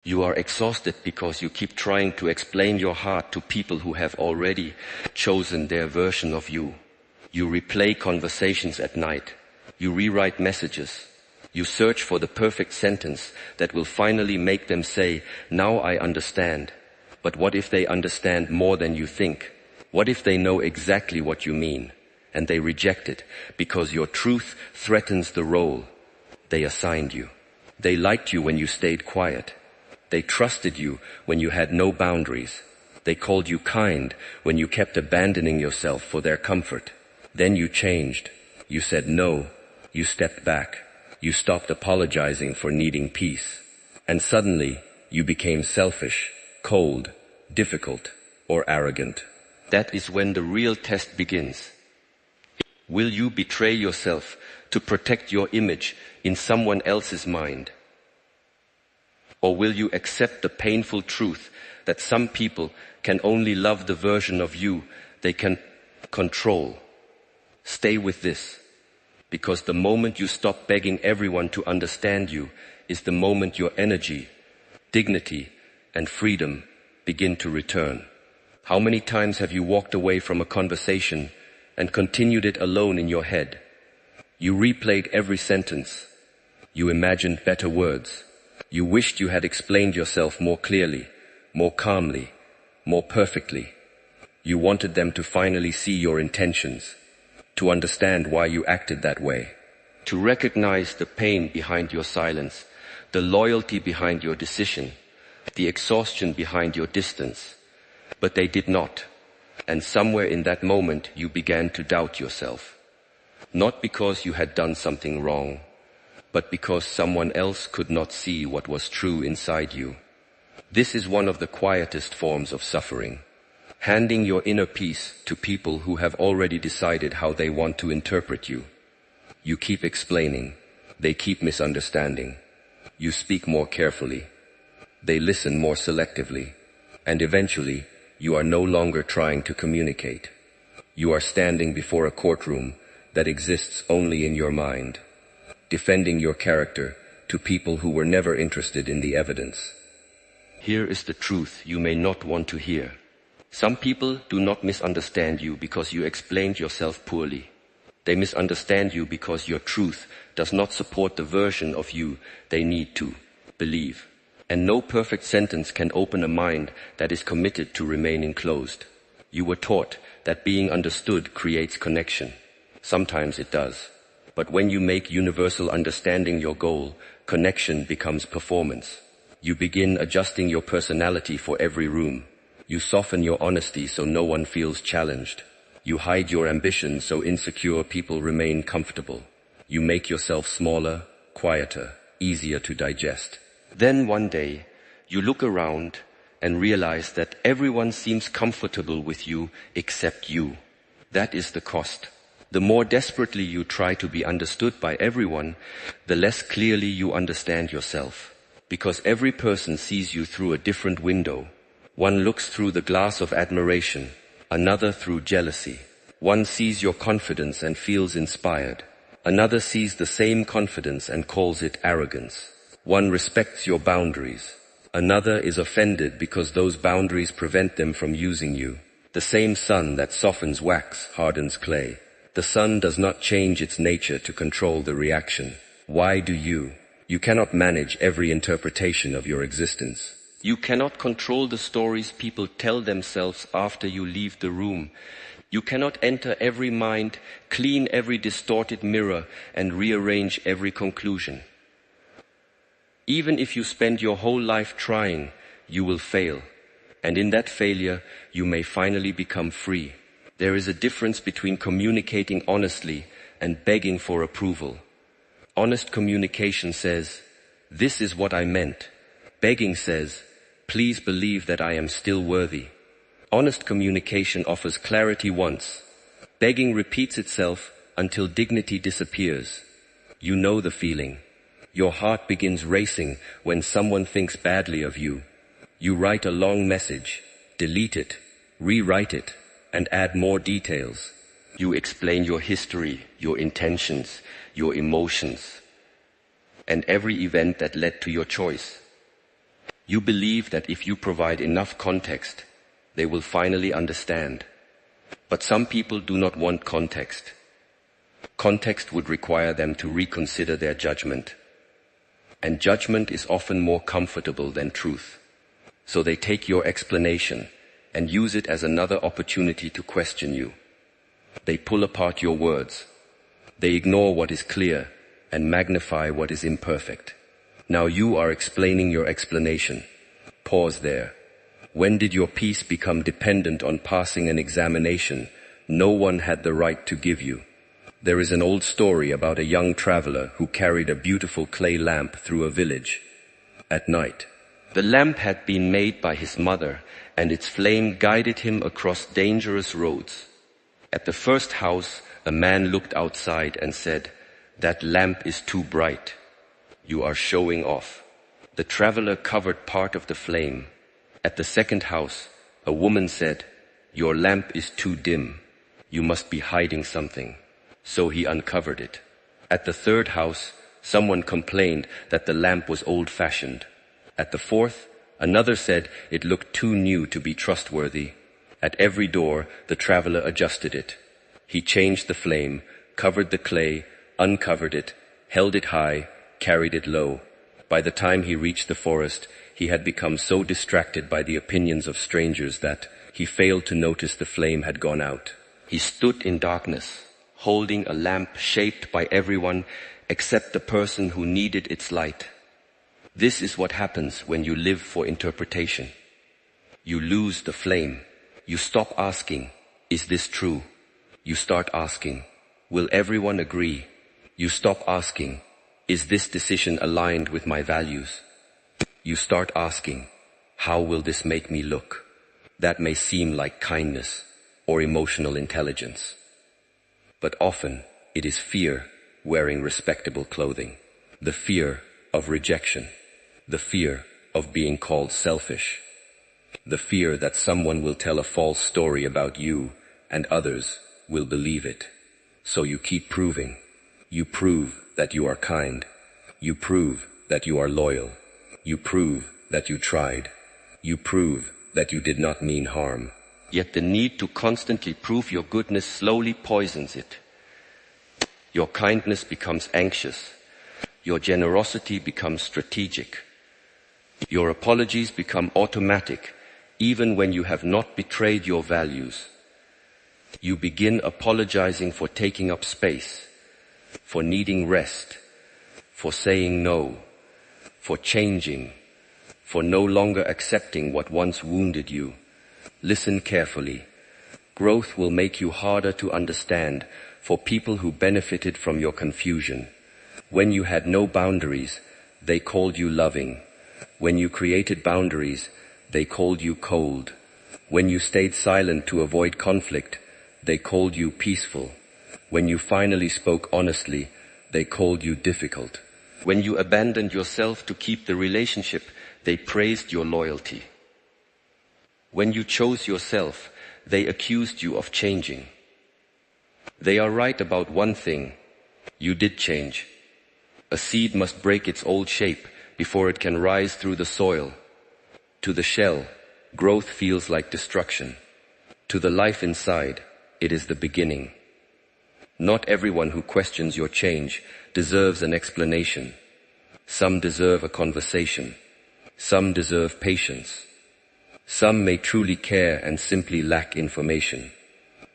You are exhausted because you keep trying to explain your heart to people who have already chosen their version of you. You replay conversations at night. You rewrite messages. You search for the perfect sentence that will finally make them say, "Now I understand." But what if they understand more than you think? What if they know exactly what you mean, and they reject it because your truth threatens the role they assigned you? They liked you when you stayed quiet. They trusted you when you had no boundaries. They called you kind when you kept abandoning yourself for their comfort. Then you changed. You said no. You stepped back. You stopped apologizing for needing peace. And suddenly, you became selfish, cold, difficult, or arrogant. That is when the real test begins. Will you betray yourself to protect your image in someone else's mind? Or will you accept the painful truth that some people can only love the version of you they can control? Stay with this, because the moment you stop begging everyone to understand you is the moment your energy, dignity, and freedom begin to return. How many times have you walked away from a conversation and continued it alone in your head? You replayed every sentence. You imagined better words. You wished you had explained yourself more clearly, more calmly, more perfectly. You wanted them to finally see your intentions, to understand why you acted that way, to recognize the pain behind your silence, the loyalty behind your decision, the exhaustion behind your distance. But they did not, and somewhere in that moment you began to doubt yourself. Not because you had done something wrong, but because someone else could not see what was true inside you. This is one of the quietest forms of suffering. Handing your inner peace to people who have already decided how they want to interpret you. You keep explaining. They keep misunderstanding. You speak more carefully. They listen more selectively. And eventually, you are no longer trying to communicate. You are standing before a courtroom that exists only in your mind, defending your character to people who were never interested in the evidence. Here is the truth you may not want to hear. Some people do not misunderstand you because you explained yourself poorly. They misunderstand you because your truth does not support the version of you they need to believe. And no perfect sentence can open a mind that is committed to remaining closed. You were taught that being understood creates connection. Sometimes it does. But when you make universal understanding your goal, connection becomes performance. You begin adjusting your personality for every room. You soften your honesty so no one feels challenged. You hide your ambition so insecure people remain comfortable. You make yourself smaller, quieter, easier to digest. Then one day, you look around and realize that everyone seems comfortable with you except you. That is the cost. The more desperately you try to be understood by everyone, the less clearly you understand yourself. Because every person sees you through a different window. One looks through the glass of admiration, another through jealousy. One sees your confidence and feels inspired. Another sees the same confidence and calls it arrogance. One respects your boundaries. Another is offended because those boundaries prevent them from using you. The same sun that softens wax hardens clay. The sun does not change its nature to control the reaction. Why do you? You cannot manage every interpretation of your existence. You cannot control the stories people tell themselves after you leave the room. You cannot enter every mind, clean every distorted mirror, and rearrange every conclusion. Even if you spend your whole life trying, you will fail. And in that failure, you may finally become free. There is a difference between communicating honestly and begging for approval. Honest communication says, "This is what I meant." Begging says, "Please believe that I am still worthy." Honest communication offers clarity once. Begging repeats itself until dignity disappears. You know the feeling. Your heart begins racing when someone thinks badly of you. You write a long message, delete it, rewrite it, and add more details. You explain your history, your intentions, your emotions, and every event that led to your choice. You believe that if you provide enough context, they will finally understand. But some people do not want context. Context would require them to reconsider their judgment. And judgment is often more comfortable than truth. So they take your explanation and use it as another opportunity to question you. They pull apart your words. They ignore what is clear and magnify what is imperfect. Now you are explaining your explanation. Pause there. When did your peace become dependent on passing an examination no one had the right to give you? There is an old story about a young traveler who carried a beautiful clay lamp through a village. At night, the lamp had been made by his mother, and its flame guided him across dangerous roads. At the first house, a man looked outside and said, "That lamp is too bright. You are showing off." The traveler covered part of the flame. At the second house, a woman said, "Your lamp is too dim. You must be hiding something." So he uncovered it. At the third house, someone complained that the lamp was old-fashioned. At the fourth, another said it looked too new to be trustworthy. At every door, the traveler adjusted it. He changed the flame, covered the clay, uncovered it, held it high, carried it low. By the time he reached the forest, he had become so distracted by the opinions of strangers that he failed to notice the flame had gone out. He stood in darkness, holding a lamp shaped by everyone except the person who needed its light. This is what happens when you live for interpretation. You lose the flame. You stop asking, "Is this true?" You start asking, "Will everyone agree?" You stop asking, "Is this decision aligned with my values?" You start asking, "How will this make me look?" That may seem like kindness or emotional intelligence. But often it is fear wearing respectable clothing. The fear of rejection. The fear of being called selfish. The fear that someone will tell a false story about you and others will believe it. So you keep proving. You prove that you are kind. You prove that you are loyal. You prove that you tried. You prove that you did not mean harm. Yet the need to constantly prove your goodness slowly poisons it. Your kindness becomes anxious. Your generosity becomes strategic. Your apologies become automatic, even when you have not betrayed your values. You begin apologizing for taking up space, for needing rest, for saying no, for changing, for no longer accepting what once wounded you. Listen carefully. Growth will make you harder to understand for people who benefited from your confusion. When you had no boundaries, they called you loving. When you created boundaries, they called you cold. When you stayed silent to avoid conflict, they called you peaceful. When you finally spoke honestly, they called you difficult. When you abandoned yourself to keep the relationship, they praised your loyalty. When you chose yourself, they accused you of changing. They are right about one thing. You did change. A seed must break its old shape before it can rise through the soil. To the shell, growth feels like destruction. To the life inside, it is the beginning. Not everyone who questions your change deserves an explanation. Some deserve a conversation. Some deserve patience. Some may truly care and simply lack information.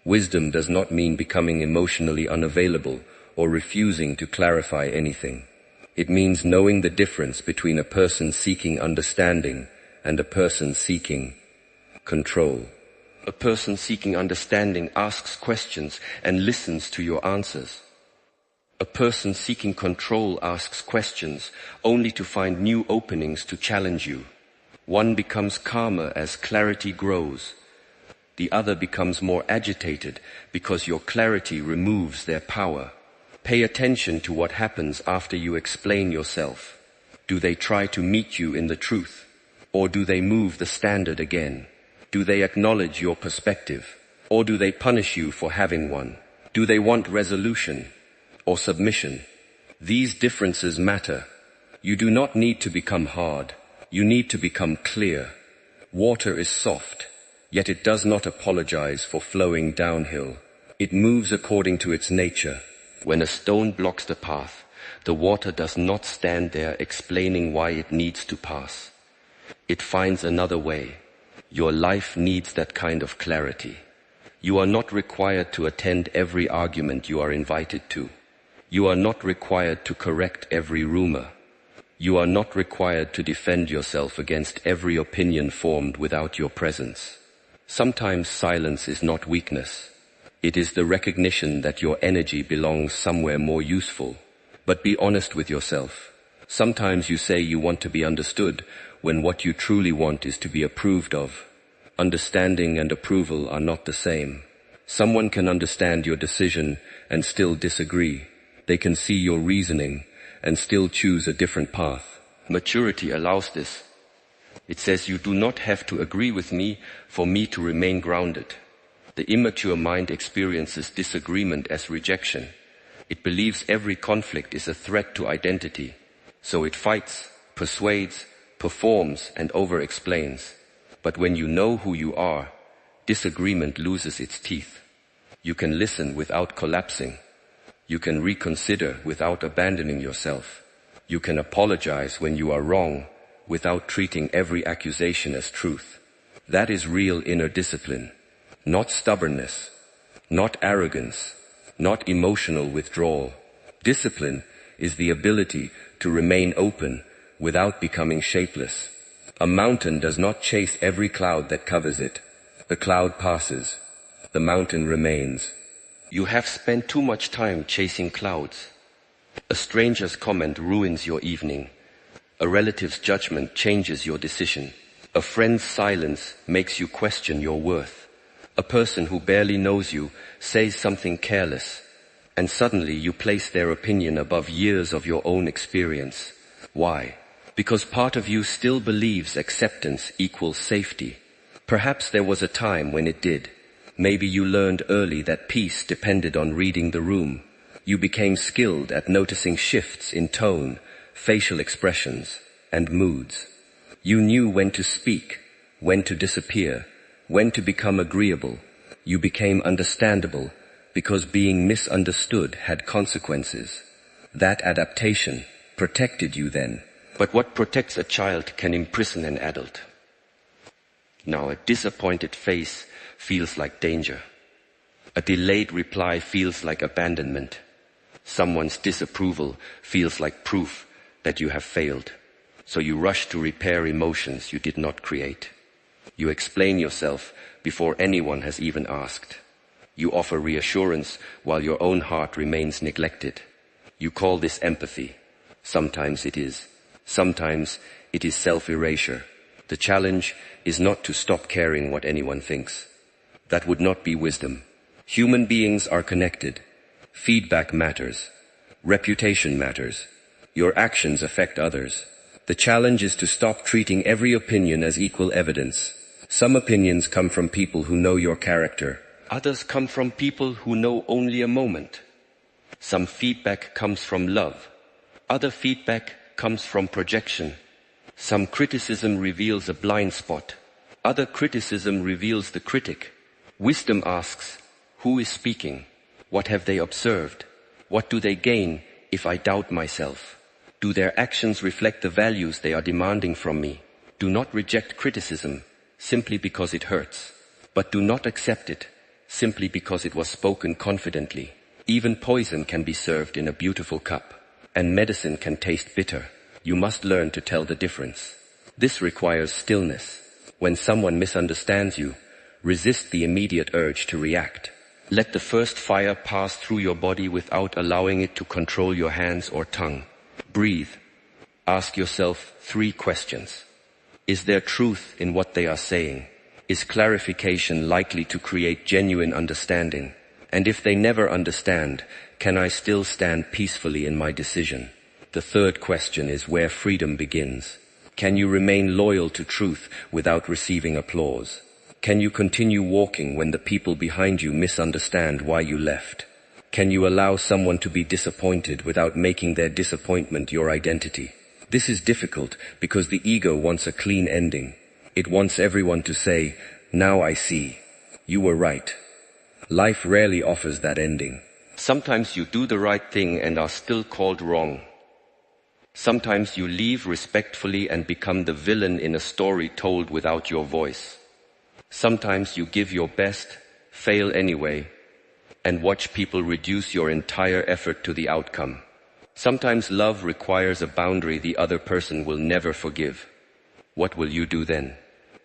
Wisdom does not mean becoming emotionally unavailable or refusing to clarify anything. It means knowing the difference between a person seeking understanding and a person seeking control. A person seeking understanding asks questions and listens to your answers. A person seeking control asks questions only to find new openings to challenge you. One becomes calmer as clarity grows. The other becomes more agitated because your clarity removes their power. Pay attention to what happens after you explain yourself. Do they try to meet you in the truth? Or do they move the standard again? Do they acknowledge your perspective? Or do they punish you for having one? Do they want resolution or submission? These differences matter. You do not need to become hard. You need to become clear. Water is soft, yet it does not apologize for flowing downhill. It moves according to its nature. When a stone blocks the path, the water does not stand there explaining why it needs to pass. It finds another way. Your life needs that kind of clarity. You are not required to attend every argument you are invited to. You are not required to correct every rumor. You are not required to defend yourself against every opinion formed without your presence. Sometimes silence is not weakness. It is the recognition that your energy belongs somewhere more useful. But be honest with yourself. Sometimes you say you want to be understood when what you truly want is to be approved of. Understanding and approval are not the same. Someone can understand your decision and still disagree. They can see your reasoning and still choose a different path. Maturity allows this. It says you do not have to agree with me for me to remain grounded. The immature mind experiences disagreement as rejection. It believes every conflict is a threat to identity. So it fights, persuades, performs, and over-explains. But when you know who you are, disagreement loses its teeth. You can listen without collapsing. You can reconsider without abandoning yourself. You can apologize when you are wrong without treating every accusation as truth. That is real inner discipline. Not stubbornness, not arrogance, not emotional withdrawal. Discipline is the ability to remain open without becoming shapeless. A mountain does not chase every cloud that covers it. The cloud passes. The mountain remains. You have spent too much time chasing clouds. A stranger's comment ruins your evening. A relative's judgment changes your decision. A friend's silence makes you question your worth. A person who barely knows you says something careless, and suddenly you place their opinion above years of your own experience. Why? Because part of you still believes acceptance equals safety. Perhaps there was a time when it did. Maybe you learned early that peace depended on reading the room. You became skilled at noticing shifts in tone, facial expressions, and moods. You knew when to speak, when to disappear, when to become agreeable. You became understandable because being misunderstood had consequences. That adaptation protected you then. But what protects a child can imprison an adult. Now, a disappointed face feels like danger. A delayed reply feels like abandonment. Someone's disapproval feels like proof that you have failed. So you rush to repair emotions you did not create. You explain yourself before anyone has even asked. You offer reassurance while your own heart remains neglected. You call this empathy. Sometimes it is. Sometimes it is self-erasure. The challenge is not to stop caring what anyone thinks. That would not be wisdom. Human beings are connected. Feedback matters. Reputation matters. Your actions affect others. The challenge is to stop treating every opinion as equal evidence. Some opinions come from people who know your character. Others come from people who know only a moment. Some feedback comes from love. Other feedback comes from projection. Some criticism reveals a blind spot. Other criticism reveals the critic. Wisdom asks, who is speaking? What have they observed? What do they gain if I doubt myself? Do their actions reflect the values they are demanding from me? Do not reject criticism simply because it hurts, but do not accept it simply because it was spoken confidently. Even poison can be served in a beautiful cup, and medicine can taste bitter. You must learn to tell the difference. This requires stillness. When someone misunderstands you, resist the immediate urge to react. Let the first fire pass through your body without allowing it to control your hands or tongue. Breathe. Ask yourself 3 questions. Is there truth in what they are saying? Is clarification likely to create genuine understanding? And if they never understand, can I still stand peacefully in my decision? The third question is where freedom begins. Can you remain loyal to truth without receiving applause? Can you continue walking when the people behind you misunderstand why you left? Can you allow someone to be disappointed without making their disappointment your identity? This is difficult because the ego wants a clean ending. It wants everyone to say, "Now I see. You were right." Life rarely offers that ending. Sometimes you do the right thing and are still called wrong. Sometimes you leave respectfully and become the villain in a story told without your voice. Sometimes you give your best, fail anyway, and watch people reduce your entire effort to the outcome. Sometimes love requires a boundary the other person will never forgive. What will you do then?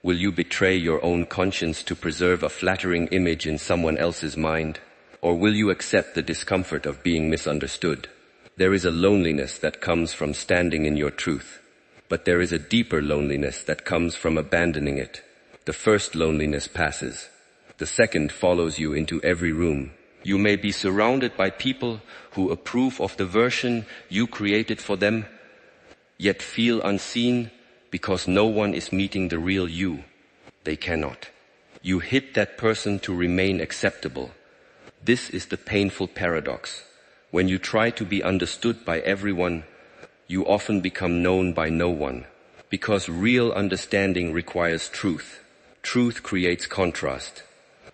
Will you betray your own conscience to preserve a flattering image in someone else's mind? Or will you accept the discomfort of being misunderstood? There is a loneliness that comes from standing in your truth, but there is a deeper loneliness that comes from abandoning it. The first loneliness passes. The second follows you into every room. You may be surrounded by people who approve of the version you created for them, yet feel unseen because no one is meeting the real you. They cannot. You hid that person to remain acceptable. This is the painful paradox. When you try to be understood by everyone, you often become known by no one. Because real understanding requires truth. Truth creates contrast.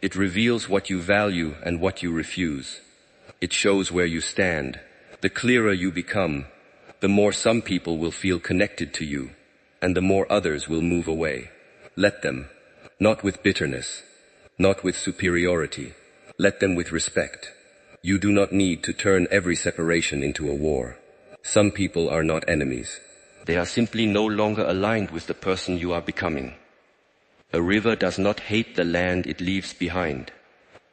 It reveals what you value and what you refuse. It shows where you stand. The clearer you become, the more some people will feel connected to you, and the more others will move away. Let them, not with bitterness, not with superiority. Let them with respect. You do not need to turn every separation into a war. Some people are not enemies. They are simply no longer aligned with the person you are becoming. A river does not hate the land it leaves behind.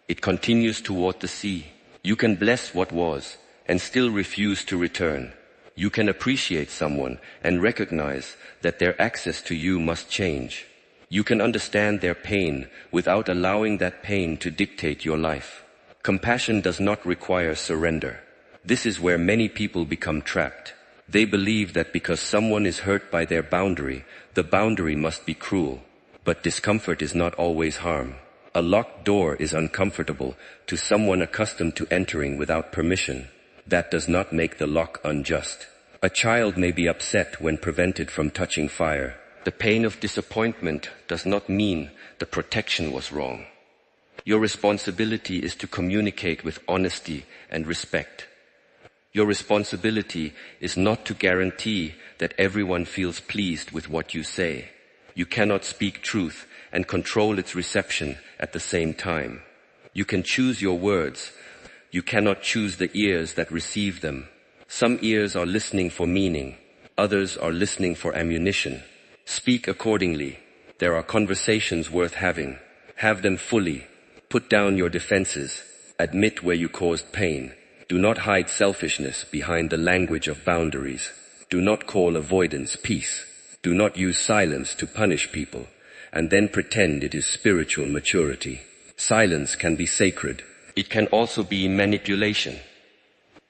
It continues toward the sea. You can bless what was and still refuse to return. You can appreciate someone and recognize that their access to you must change. You can understand their pain without allowing that pain to dictate your life. Compassion does not require surrender. This is where many people become trapped. They believe that because someone is hurt by their boundary, the boundary must be cruel. But discomfort is not always harm. A locked door is uncomfortable to someone accustomed to entering without permission. That does not make the lock unjust. A child may be upset when prevented from touching fire. The pain of disappointment does not mean the protection was wrong. Your responsibility is to communicate with honesty and respect. Your responsibility is not to guarantee that everyone feels pleased with what you say. You cannot speak truth and control its reception at the same time. You can choose your words. You cannot choose the ears that receive them. Some ears are listening for meaning. Others are listening for ammunition. Speak accordingly. There are conversations worth having. Have them fully. Put down your defenses. Admit where you caused pain. Do not hide selfishness behind the language of boundaries. Do not call avoidance peace. Do not use silence to punish people, and then pretend it is spiritual maturity. Silence can be sacred. It can also be manipulation.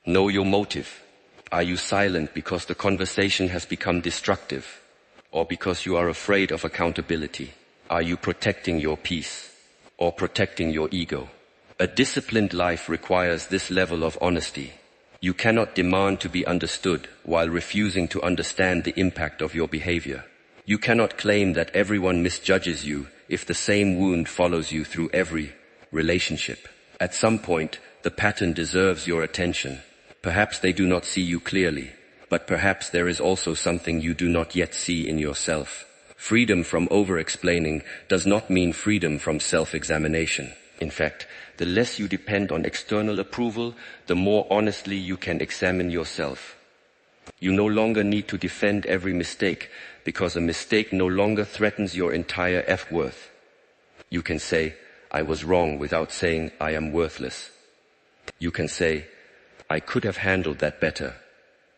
Know your motive. Are you silent because the conversation has become destructive, or because you are afraid of accountability? Are you protecting your peace, or protecting your ego? A disciplined life requires this level of honesty. You cannot demand to be understood while refusing to understand the impact of your behavior. You cannot claim that everyone misjudges you if the same wound follows you through every relationship. At some point, the pattern deserves your attention. Perhaps they do not see you clearly, but perhaps there is also something you do not yet see in yourself. Freedom from over-explaining does not mean freedom from self-examination. In fact, the less you depend on external approval, the more honestly you can examine yourself. You no longer need to defend every mistake, because a mistake no longer threatens your entire F-worth. You can say, "I was wrong," without saying, "I am worthless." You can say, "I could have handled that better,"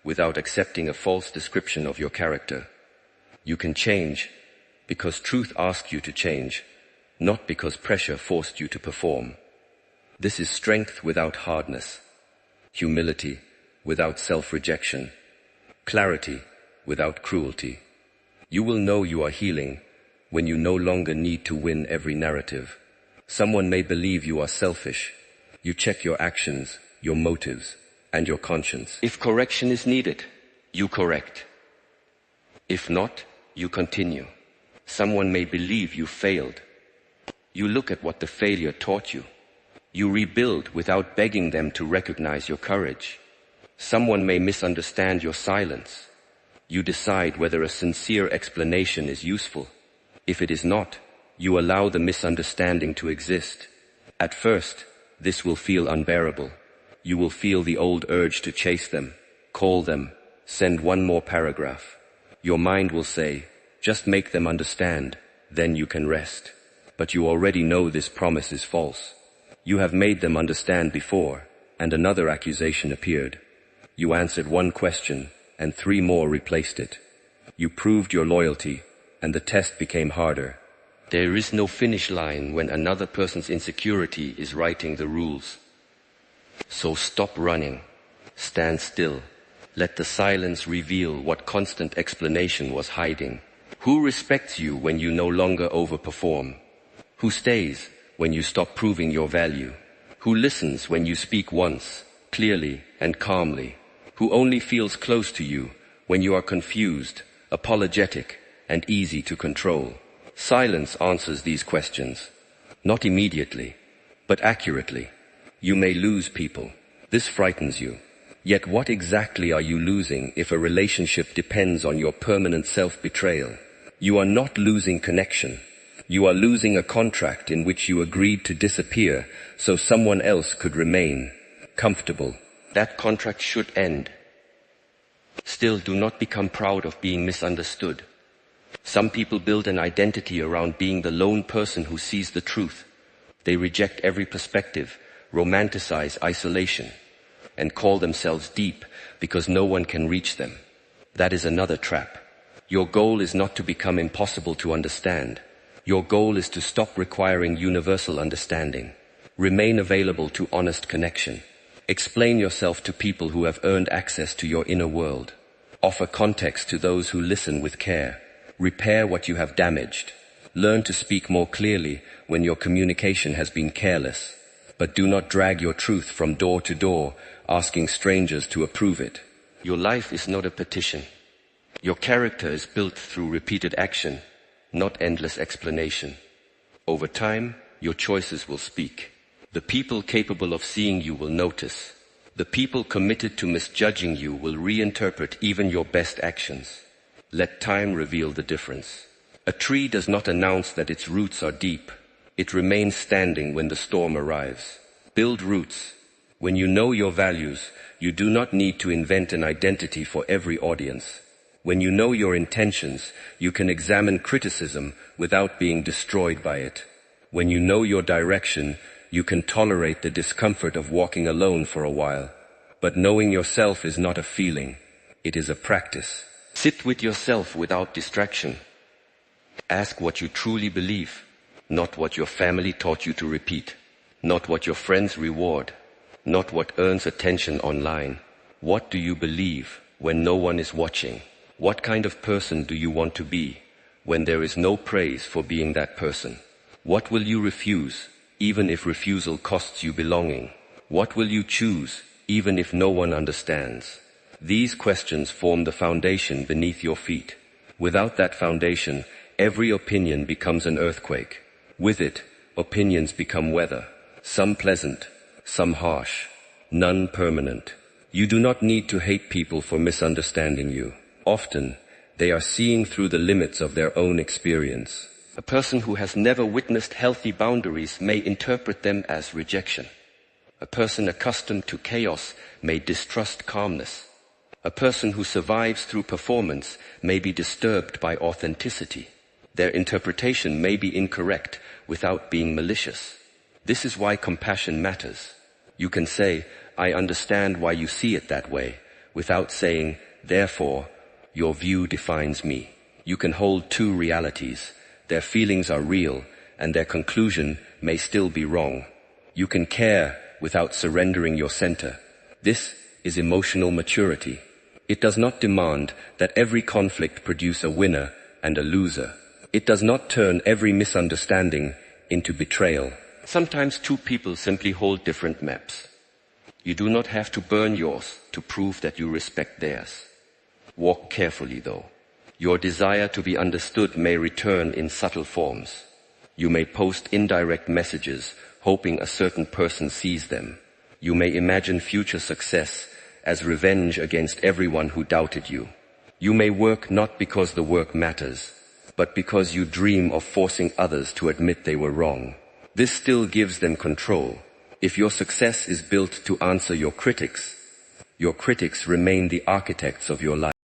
without accepting a false description of your character. You can change because truth asked you to change, not because pressure forced you to perform. This is strength without hardness, humility without self-rejection, clarity without cruelty. You will know you are healing when you no longer need to win every narrative. Someone may believe you are selfish. You check your actions, your motives, and your conscience. If correction is needed, you correct. If not, you continue. Someone may believe you failed. You look at what the failure taught you. You rebuild without begging them to recognize your courage. Someone may misunderstand your silence. You decide whether a sincere explanation is useful. If it is not, you allow the misunderstanding to exist. At first, this will feel unbearable. You will feel the old urge to chase them, call them, send one more paragraph. Your mind will say, just make them understand, then you can rest. But you already know this promise is false. You have made them understand before, and another accusation appeared. You answered one question, and 3 more replaced it. You proved your loyalty, and the test became harder. There is no finish line when another person's insecurity is writing the rules. So stop running. Stand still. Let the silence reveal what constant explanation was hiding. Who respects you when you no longer overperform? Who stays when you stop proving your value? Who listens when you speak once, clearly and calmly? Who only feels close to you when you are confused, apologetic, and easy to control? Silence answers these questions. Not immediately, but accurately. You may lose people. This frightens you. Yet what exactly are you losing if a relationship depends on your permanent self-betrayal? You are not losing connection. You are losing a contract in which you agreed to disappear so someone else could remain comfortable. That contract should end. Still, do not become proud of being misunderstood. Some people build an identity around being the lone person who sees the truth. They reject every perspective, romanticize isolation, and call themselves deep because no one can reach them. That is another trap. Your goal is not to become impossible to understand. Your goal is to stop requiring universal understanding. Remain available to honest connection. Explain yourself to people who have earned access to your inner world. Offer context to those who listen with care. Repair what you have damaged. Learn to speak more clearly when your communication has been careless. But do not drag your truth from door to door, asking strangers to approve it. Your life is not a petition. Your character is built through repeated action, not endless explanation. Over time, your choices will speak. The people capable of seeing you will notice. The people committed to misjudging you will reinterpret even your best actions. Let time reveal the difference. A tree does not announce that its roots are deep. It remains standing when the storm arrives. Build roots. When you know your values, you do not need to invent an identity for every audience. When you know your intentions, you can examine criticism without being destroyed by it. When you know your direction, you can tolerate the discomfort of walking alone for a while. But knowing yourself is not a feeling, it is a practice. Sit with yourself without distraction. Ask what you truly believe, not what your family taught you to repeat, not what your friends reward, not what earns attention online. What do you believe when no one is watching? What kind of person do you want to be when there is no praise for being that person? What will you refuse, even if refusal costs you belonging? What will you choose, even if no one understands? These questions form the foundation beneath your feet. Without that foundation, every opinion becomes an earthquake. With it, opinions become weather, some pleasant, some harsh, none permanent. You do not need to hate people for misunderstanding you. Often, they are seeing through the limits of their own experience. A person who has never witnessed healthy boundaries may interpret them as rejection. A person accustomed to chaos may distrust calmness. A person who survives through performance may be disturbed by authenticity. Their interpretation may be incorrect without being malicious. This is why compassion matters. You can say, I understand why you see it that way, without saying, therefore, your view defines me. You can hold two realities. Their feelings are real, and their conclusion may still be wrong. You can care without surrendering your center. This is emotional maturity. It does not demand that every conflict produce a winner and a loser. It does not turn every misunderstanding into betrayal. Sometimes two people simply hold different maps. You do not have to burn yours to prove that you respect theirs. Walk carefully, though. Your desire to be understood may return in subtle forms. You may post indirect messages, hoping a certain person sees them. You may imagine future success as revenge against everyone who doubted you. You may work not because the work matters, but because you dream of forcing others to admit they were wrong. This still gives them control. If your success is built to answer your critics remain the architects of your life.